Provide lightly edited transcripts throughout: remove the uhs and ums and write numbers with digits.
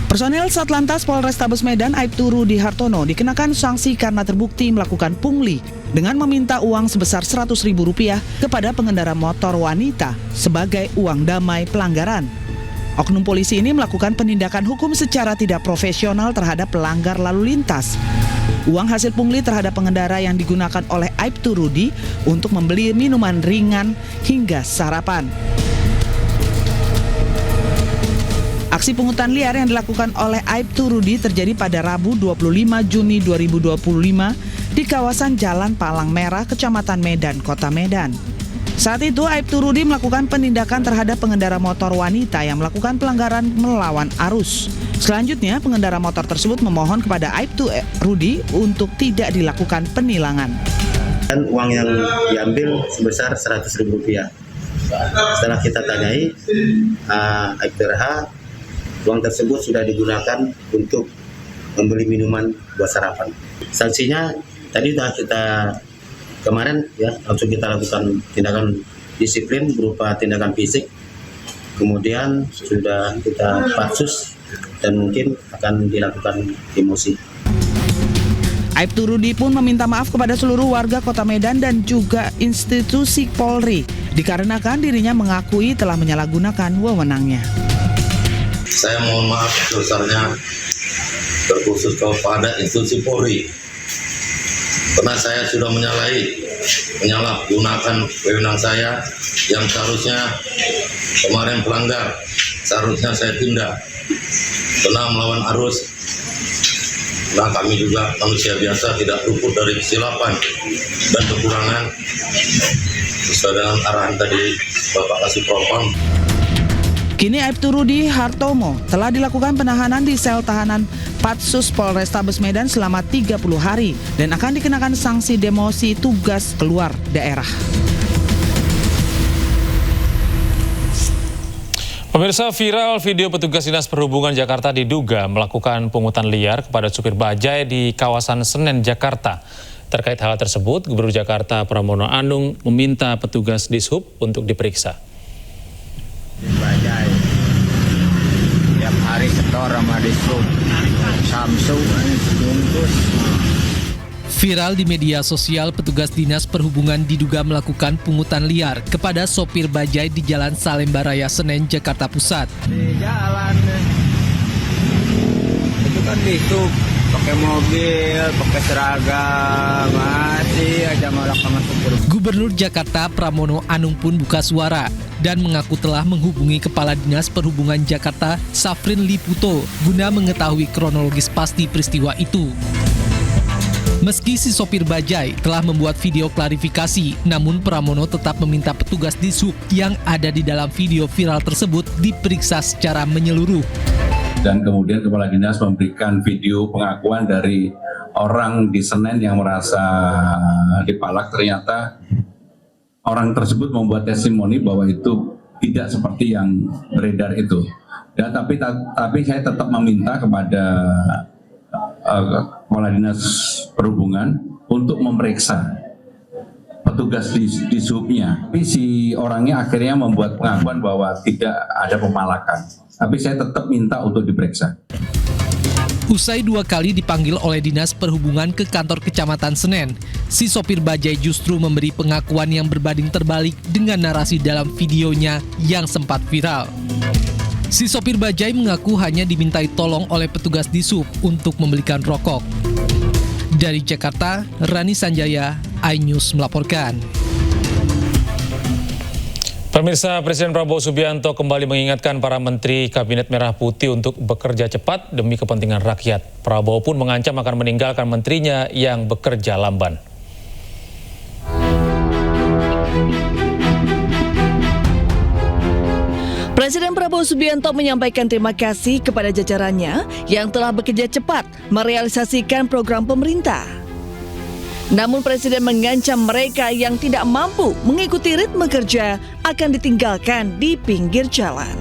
Personel Satlantas Polrestabes Medan Aibtu Rudi Hartono dikenakan sanksi karena terbukti melakukan pungli dengan meminta uang sebesar Rp100.000 kepada pengendara motor wanita sebagai uang damai pelanggaran. Oknum polisi ini melakukan penindakan hukum secara tidak profesional terhadap pelanggar lalu lintas. Uang hasil pungli terhadap pengendara yang digunakan oleh Aibtu Rudi untuk membeli minuman ringan hingga sarapan. Aksi pungutan liar yang dilakukan oleh Aibtu Rudi terjadi pada Rabu 25 Juni 2025 di kawasan Jalan Palang Merah, Kecamatan Medan, Kota Medan. Saat itu Aibtu Rudi melakukan penindakan terhadap pengendara motor wanita yang melakukan pelanggaran melawan arus. Selanjutnya, pengendara motor tersebut memohon kepada Aibtu Rudi untuk tidak dilakukan penilangan. Dan uang yang diambil sebesar Rp100.000. Setelah kita tanyai, Aibtu RH, uang tersebut sudah digunakan untuk membeli minuman buat sarapan. Sanksinya tadi sudah kita kemarin langsung kita lakukan tindakan disiplin berupa tindakan fisik. Kemudian sudah kita patsus dan mungkin akan dilakukan emosi. Aibtu Rudi pun meminta maaf kepada seluruh warga Kota Medan dan juga institusi Polri dikarenakan dirinya mengakui telah menyalahgunakan wewenangnya. Saya mohon maaf sebesarnya terkhusus kepada institusi Polri karena saya sudah menyalahgunakan wewenang saya yang seharusnya kemarin pelanggar, seharusnya saya tindak karena melawan arus. Nah, kami juga manusia biasa tidak luput dari kesilapan dan kekurangan sesuai dengan arahan tadi Bapak Kasih Propam. Kini Aibtu Rudi Hartono telah dilakukan penahanan di sel tahanan Patsus Polrestabes Medan selama 30 hari dan akan dikenakan sanksi demosi tugas keluar daerah. Pemirsa, viral video petugas Dinas Perhubungan Jakarta diduga melakukan pungutan liar kepada supir bajai di kawasan Senen, Jakarta. Terkait hal tersebut, Gubernur Jakarta Pramono Anung meminta petugas Dishub untuk diperiksa. Bajai tiap hari setor sama Dishub Samsung bungkus. Viral di media sosial, petugas Dinas Perhubungan diduga melakukan pungutan liar kepada sopir bajai di Jalan Salemba Raya Senen, Jakarta Pusat. Di jalan itu kan Dishub pakai mobil, pakai seragam, masih aja malah sama supir. Gubernur Jakarta Pramono Anung pun buka suara dan mengaku telah menghubungi Kepala Dinas Perhubungan Jakarta Safrin Liputo guna mengetahui kronologis pasti peristiwa itu. Meski si sopir bajai telah membuat video klarifikasi, namun Pramono tetap meminta petugas Dishub yang ada di dalam video viral tersebut diperiksa secara menyeluruh. Dan kemudian Kepala Dinas memberikan video pengakuan dari orang di Senen yang merasa dipalak. Ternyata orang tersebut membuat testimoni bahwa itu tidak seperti yang beredar itu. Dan tapi saya tetap meminta kepada Kepala Dinas Perhubungan untuk memeriksa petugas di Dishubnya. Tapi si orangnya akhirnya membuat pengakuan bahwa tidak ada pemalakan. Tapi saya tetap minta untuk diperiksa. Usai 2 kali dipanggil oleh Dinas Perhubungan ke kantor Kecamatan Senen, si sopir bajai justru memberi pengakuan yang berbanding terbalik dengan narasi dalam videonya yang sempat viral. Si sopir bajai mengaku hanya dimintai tolong oleh petugas Dishub untuk membelikan rokok. Dari Jakarta, Rani Sanjaya, iNews melaporkan. Pemirsa, Presiden Prabowo Subianto kembali mengingatkan para menteri Kabinet Merah Putih untuk bekerja cepat demi kepentingan rakyat. Prabowo pun mengancam akan meninggalkan menterinya yang bekerja lamban. Presiden Prabowo Subianto menyampaikan terima kasih kepada jajarannya yang telah bekerja cepat merealisasikan program pemerintah. Namun Presiden mengancam mereka yang tidak mampu mengikuti ritme kerja akan ditinggalkan di pinggir jalan.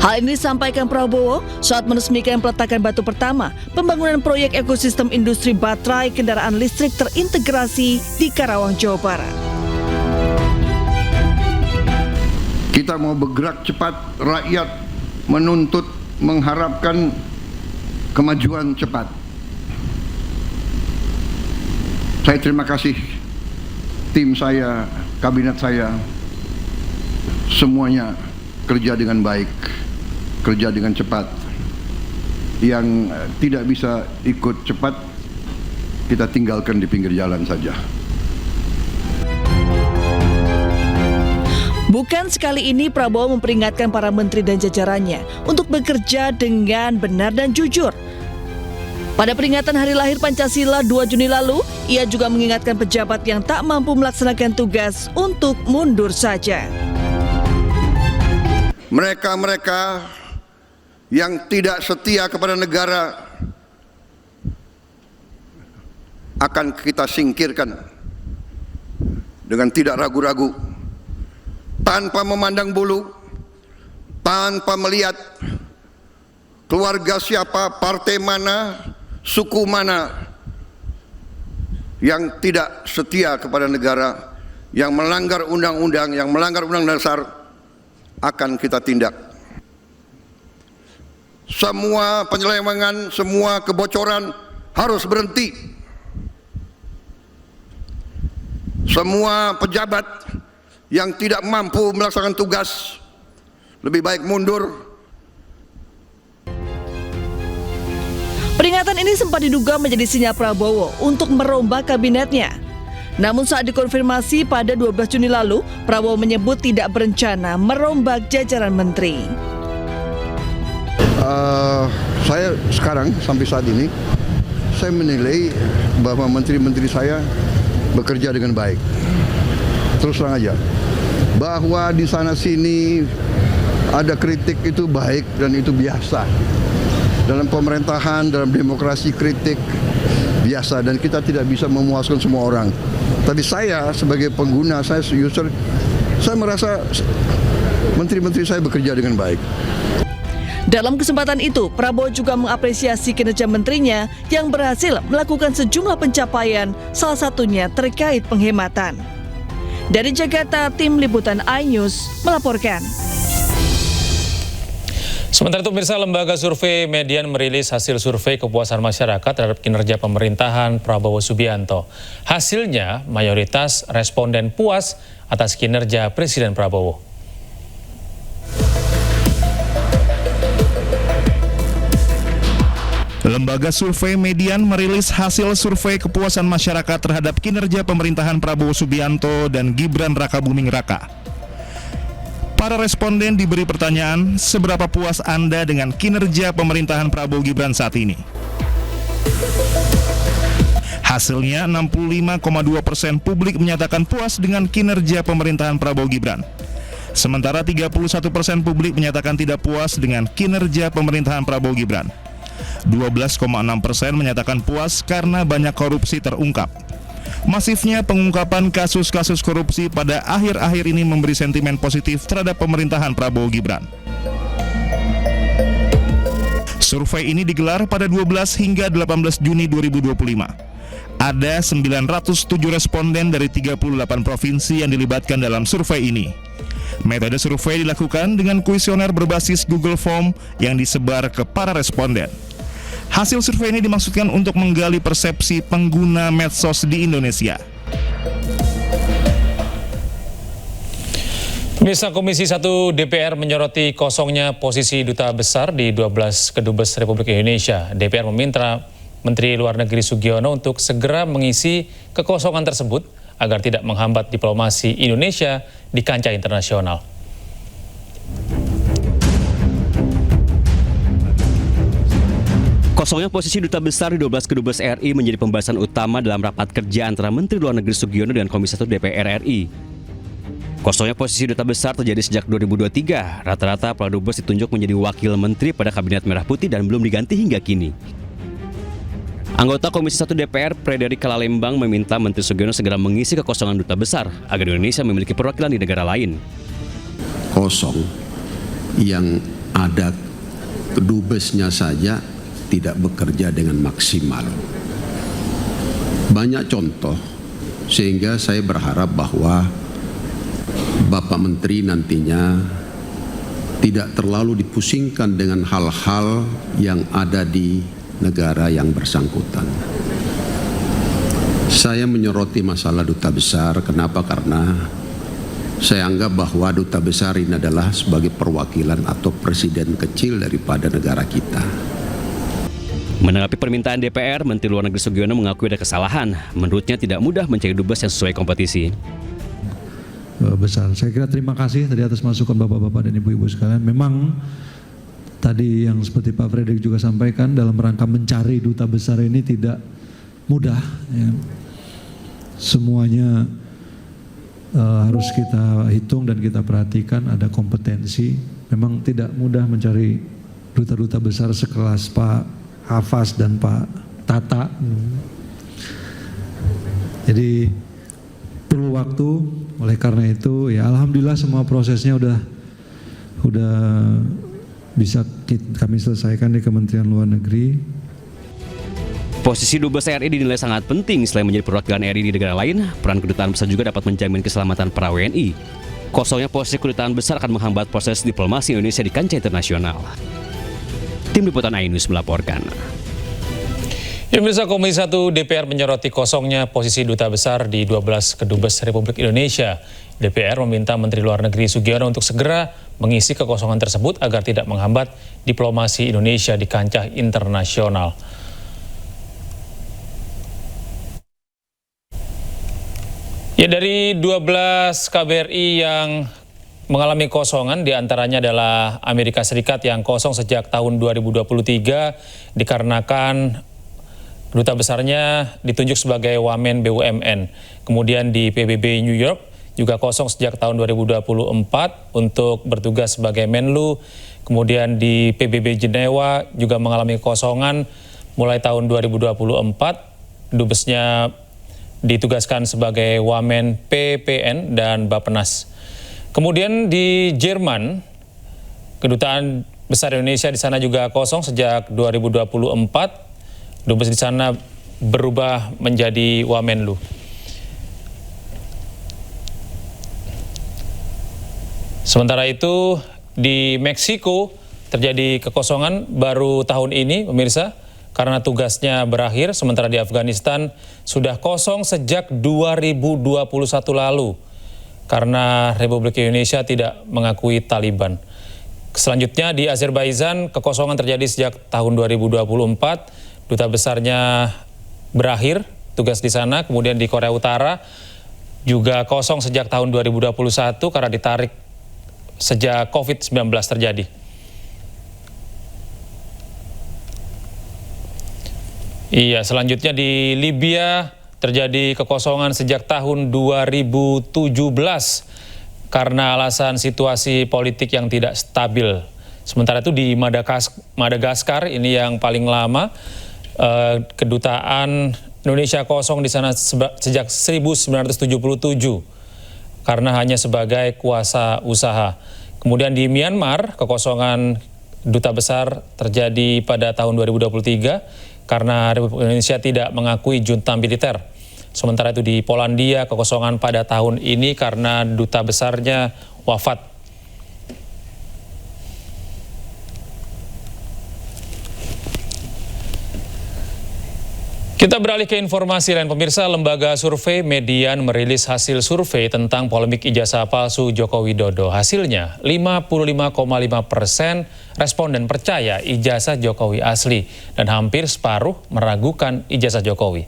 Hal ini disampaikan Prabowo saat meresmikan peletakan batu pertama pembangunan proyek ekosistem industri baterai kendaraan listrik terintegrasi di Karawang, Jawa Barat. Kita mau bergerak cepat, rakyat menuntut, mengharapkan kemajuan cepat. Saya terima kasih tim saya, kabinet saya, semuanya kerja dengan baik, kerja dengan cepat. Yang tidak bisa ikut cepat, kita tinggalkan di pinggir jalan saja. Bukan sekali ini Prabowo memperingatkan para menteri dan jajarannya untuk bekerja dengan benar dan jujur. Pada peringatan Hari Lahir Pancasila 2 Juni lalu, ia juga mengingatkan pejabat yang tak mampu melaksanakan tugas untuk mundur saja. Mereka-mereka yang tidak setia kepada negara akan kita singkirkan dengan tidak ragu-ragu, tanpa memandang bulu, tanpa melihat keluarga siapa, partai mana, suku mana yang tidak setia kepada negara, yang melanggar undang-undang, yang melanggar undang-undang dasar, akan kita tindak. Semua penyelewengan, semua kebocoran harus berhenti. Semua pejabat yang tidak mampu melaksanakan tugas lebih baik mundur. Peringatan ini sempat diduga menjadi sinyal Prabowo untuk merombak kabinetnya. Namun saat dikonfirmasi pada 12 Juni lalu, Prabowo menyebut tidak berencana merombak jajaran menteri. Saya sekarang sampai saat ini, saya menilai bahwa menteri-menteri saya bekerja dengan baik. Terus terang aja, bahwa di sana sini ada kritik itu baik dan itu biasa. Dalam pemerintahan, dalam demokrasi kritik biasa dan kita tidak bisa memuaskan semua orang. Tapi saya sebagai pengguna, saya user, saya merasa menteri-menteri saya bekerja dengan baik. Dalam kesempatan itu, Prabowo juga mengapresiasi kinerja menterinya yang berhasil melakukan sejumlah pencapaian, salah satunya terkait penghematan. Dari Jakarta, tim liputan iNews melaporkan. Sementara itu, pemirsa, lembaga survei Median merilis hasil survei kepuasan masyarakat terhadap kinerja pemerintahan Prabowo Subianto. Hasilnya, mayoritas responden puas atas kinerja Presiden Prabowo. Lembaga survei Median merilis hasil survei kepuasan masyarakat terhadap kinerja pemerintahan Prabowo Subianto dan Gibran Rakabuming Raka. Para responden diberi pertanyaan, seberapa puas Anda dengan kinerja pemerintahan Prabowo Gibran saat ini? Hasilnya 65,2% publik menyatakan puas dengan kinerja pemerintahan Prabowo Gibran. Sementara 31% publik menyatakan tidak puas dengan kinerja pemerintahan Prabowo Gibran. 12,6% menyatakan puas karena banyak korupsi terungkap. Masifnya pengungkapan kasus-kasus korupsi pada akhir-akhir ini memberi sentimen positif terhadap pemerintahan Prabowo Gibran. Survei ini digelar pada 12 hingga 18 Juni 2025. Ada 907 responden dari 38 provinsi yang dilibatkan dalam survei ini. Metode survei dilakukan dengan kuesioner berbasis Google Form yang disebar ke para responden. Hasil survei ini dimaksudkan untuk menggali persepsi pengguna medsos di Indonesia. Pemirsa, Komisi 1 DPR menyoroti kosongnya posisi duta besar di 12 kedubes Republik Indonesia. DPR meminta Menteri Luar Negeri Sugiono untuk segera mengisi kekosongan tersebut agar tidak menghambat diplomasi Indonesia di kancah internasional. Kosongnya posisi duta besar di 12 kedubes RI menjadi pembahasan utama dalam rapat kerja antara Menteri Luar Negeri Sugiono dengan Komisi 1 DPR RI. Kosongnya posisi duta besar terjadi sejak 2023. Rata-rata kepala dubes ditunjuk menjadi wakil menteri pada Kabinet Merah Putih dan belum diganti hingga kini. Anggota Komisi 1 DPR, Frederick Kalalembang, meminta Menteri Sugiono segera mengisi kekosongan duta besar agar Indonesia memiliki perwakilan di negara lain. Kosong yang ada kedubesnya saja tidak bekerja dengan maksimal. Banyak contoh, sehingga saya berharap bahwa Bapak Menteri nantinya tidak terlalu dipusingkan dengan hal-hal yang ada di negara yang bersangkutan. Saya menyoroti masalah duta besar, kenapa? Karena saya anggap bahwa duta besar ini adalah sebagai perwakilan atau presiden kecil daripada negara kita. Menanggapi permintaan DPR, Menteri Luar Negeri Sugiono mengakui ada kesalahan. Menurutnya tidak mudah mencari dubes yang sesuai kompetisi. Besar. Saya kira terima kasih tadi atas masukan Bapak-Bapak dan Ibu-Ibu sekalian. Memang tadi yang seperti Pak Fredrik juga sampaikan, dalam rangka mencari duta besar ini tidak mudah. Ya. Semuanya harus kita hitung dan kita perhatikan, ada kompetensi. Memang tidak mudah mencari duta-duta besar sekelas Pak Hafaz dan Pak Tata. Jadi perlu waktu, oleh karena itu ya alhamdulillah semua prosesnya udah bisa kami selesaikan di Kementerian Luar Negeri. Posisi Dubes RI dinilai sangat penting. Selain menjadi perwakilan RI di negara lain, peran kedutaan besar juga dapat menjamin keselamatan para WNI. Kosongnya posisi kedutaan besar akan menghambat proses diplomasi Indonesia di kancah internasional. Tim Liputan iNews melaporkan. Pemirsa, Komisi 1 DPR menyoroti kosongnya posisi duta besar di 12 kedubes Republik Indonesia. DPR meminta Menteri Luar Negeri Sugiono untuk segera mengisi kekosongan tersebut agar tidak menghambat diplomasi Indonesia di kancah internasional. Ya, dari 12 KBRI yang mengalami kosongan, diantaranya adalah Amerika Serikat yang kosong sejak tahun 2023 dikarenakan duta besarnya ditunjuk sebagai wamen BUMN. Kemudian di PBB New York juga kosong sejak tahun 2024 untuk bertugas sebagai Menlu. Kemudian di PBB Jenewa juga mengalami kosongan mulai tahun 2024. Dubesnya ditugaskan sebagai wamen PPN dan Bappenas. Kemudian di Jerman, kedutaan besar Indonesia di sana juga kosong sejak 2024. Dubes di sana berubah menjadi Wamenlu. Sementara itu di Meksiko terjadi kekosongan baru tahun ini, pemirsa, karena tugasnya berakhir. Sementara di Afghanistan sudah kosong sejak 2021 lalu karena Republik Indonesia tidak mengakui Taliban. Selanjutnya di Azerbaijan kekosongan terjadi sejak tahun 2024. Duta besarnya berakhir tugas di sana. Kemudian di Korea Utara juga kosong sejak tahun 2021 karena ditarik sejak COVID-19 terjadi. Iya, selanjutnya di Libya terjadi kekosongan sejak tahun 2017 karena alasan situasi politik yang tidak stabil. Sementara itu di Madagaskar, ini yang paling lama, kedutaan Indonesia kosong di sana sejak 1977 karena hanya sebagai kuasa usaha. Kemudian di Myanmar, kekosongan duta besar terjadi pada tahun 2023 karena Republik Indonesia tidak mengakui junta militer. Sementara itu di Polandia, kekosongan pada tahun ini karena duta besarnya wafat. Kita beralih ke informasi lain, pemirsa. Lembaga survei Median merilis hasil survei tentang polemik ijazah palsu Joko Widodo. Hasilnya 55,5% responden percaya ijazah Jokowi asli dan hampir separuh meragukan ijazah Jokowi.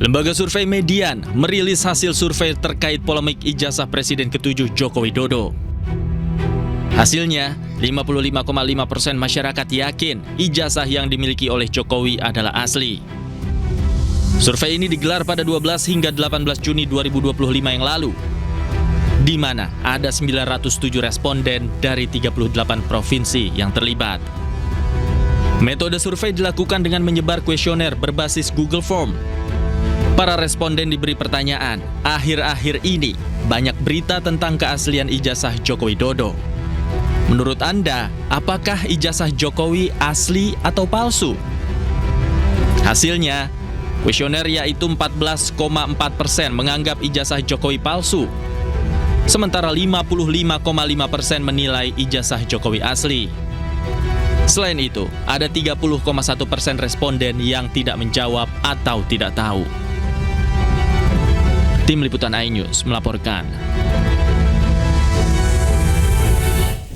Lembaga survei Median merilis hasil survei terkait polemik ijazah Presiden ke-7 Joko Widodo. Hasilnya, 55,5% masyarakat yakin ijazah yang dimiliki oleh Jokowi adalah asli. Survei ini digelar pada 12 hingga 18 Juni 2025 yang lalu, di mana ada 907 responden dari 38 provinsi yang terlibat. Metode survei dilakukan dengan menyebar kuesioner berbasis Google Form. Para responden diberi pertanyaan, akhir-akhir ini banyak berita tentang keaslian ijazah Joko Widodo. Menurut Anda, apakah ijazah Jokowi asli atau palsu? Hasilnya, Kuesioner yaitu 14,4% menganggap ijazah Jokowi palsu, sementara 55,5% menilai ijazah Jokowi asli. Selain itu, ada 30,1% responden yang tidak menjawab atau tidak tahu. Tim Liputan iNews melaporkan.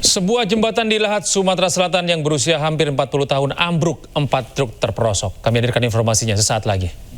Sebuah jembatan di Lahat, Sumatera Selatan yang berusia hampir 40 tahun ambruk, 4 truk terperosok. Kami hadirkan informasinya sesaat lagi.